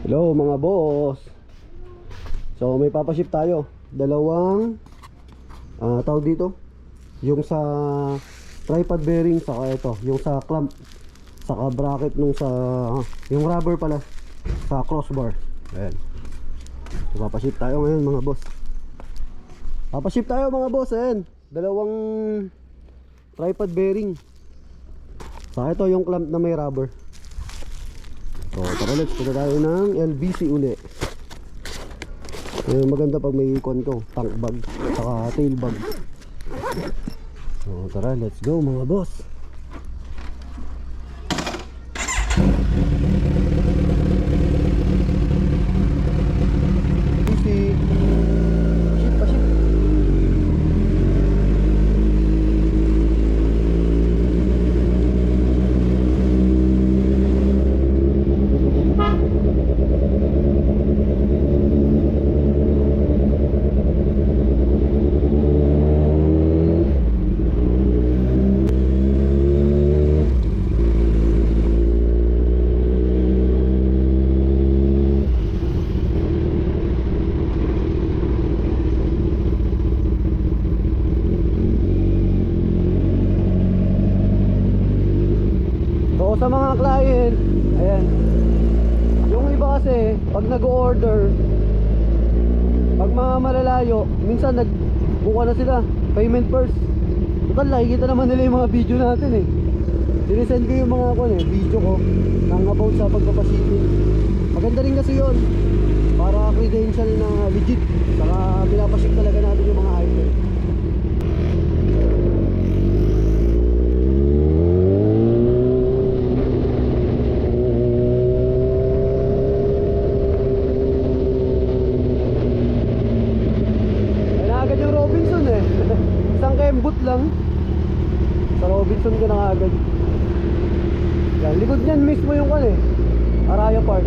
Hello mga boss. So may papaship tayo. Dalawang tawag dito. Yung sa tripod bearing, saka ito, yung sa clamp, saka bracket nung sa yung rubber pala sa crossbar. Ayan. So, papaship tayo ngayon mga boss. Papaship tayo mga boss. Ayan. Dalawang tripod bearing. Saka ito yung clamp na may rubber. So tara, let's punta tayo ng LBC uli. Maganda pag may ikon to, tank bag saka tail bag. So tara, let's go mga boss. Easy. Ship pa ship. So sa mga client, ayan, yung iba kasi pag nag-order, pag mga malalayo, minsan nagbuka na sila payment first. Total, nakikita naman nila yung mga video natin eh. Sinisend ko yung mga video ko nang about sa pagpapashipping. Maganda rin kasi yun, para credential na legit. Saka pinapaship talaga natin yung mga item. Robinson eh. Isang kembot lang. Sa Robinson ka na agad. Yan, likod niyan mismo yung Araya Park.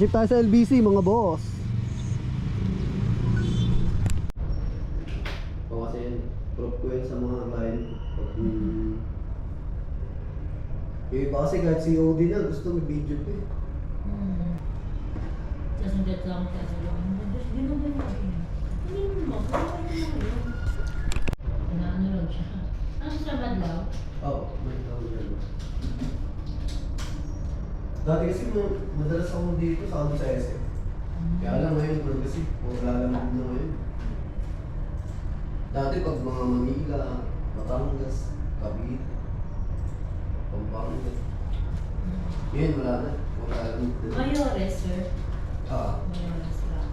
Ship tayo sa LBC mga boss. O kasi proof ko yun sa mga client. Yung iba kasi kahit COD na gusto may video ko eh. Tapos nandiyan lang tayo sa loob. Ginugan mo rin. Hindi mo ba? Inaano lang siya. Ano siya madlaw? Oo, madlaw yan. Dati kasi madalas ako dito sa SM. Kaya lang ngayon kasi wala lang na ngayon. Dati pag mga Manila, Batangas, Cavite, Pampanga. Ngayon wala na. Wala lang. Mayores, sir. Mayores lang.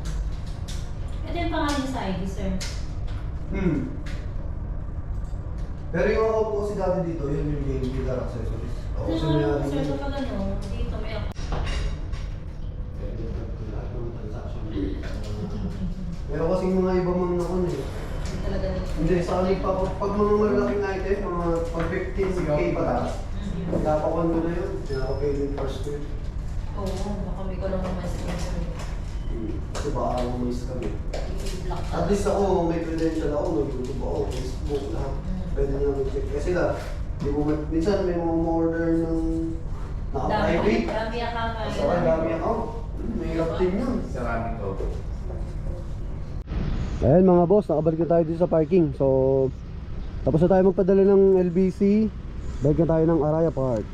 Ito yung pangalan niya sa ID, sir. Pero yung ako po kasi dati dito, yun yung JMP Car Accessories. Ako kasi may sir, kapag dito may ako. Pero kasi mga ibang mga hindi, sa akin pag mga malalaking item, mga pag 15K pataas, napakuan ko na yun, pinaka-payment first ko yun. Oo, baka may ko lang mas Kasi baka ako may scam eh. i-block ka. At least ako, may credential ako, may YouTube ako, Facebook, lahat. Pwede nyo i-check. Kasi di mo, minsan may mga order ng naka-private. Dami akama. Saka dami account. Mahirap din yun. Sarami ko. Ayan mga boss, nakabalik na tayo dito sa parking. So, tapos na tayo magpadala ng LBC. Balik na tayo ng Araya Park.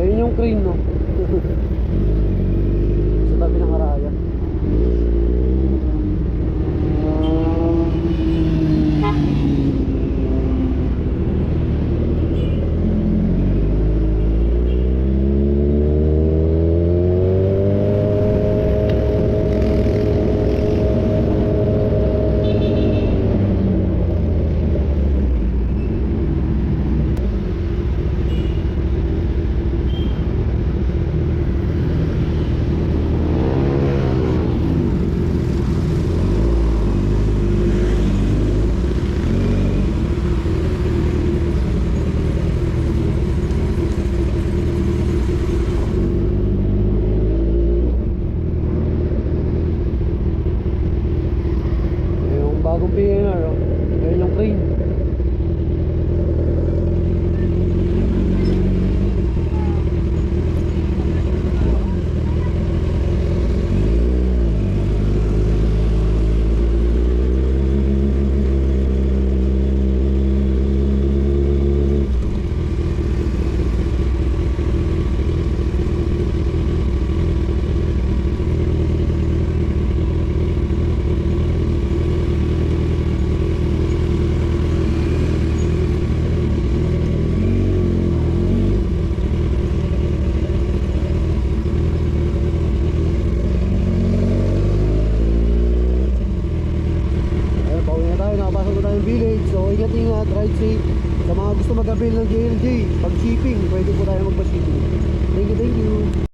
Ayun yung crane, no? Sa tabi ng Araya. Yung bagong PNR, oh. Ayun yung crane. Ayun, pauwi na tayo. Nakapasok na tayong village. So, ingat-ingat. Ride safe. Sa mga gusto mag-avail ng JLJ, pag shipping, pwede po tayo magpa-shipping. Thank you, thank you.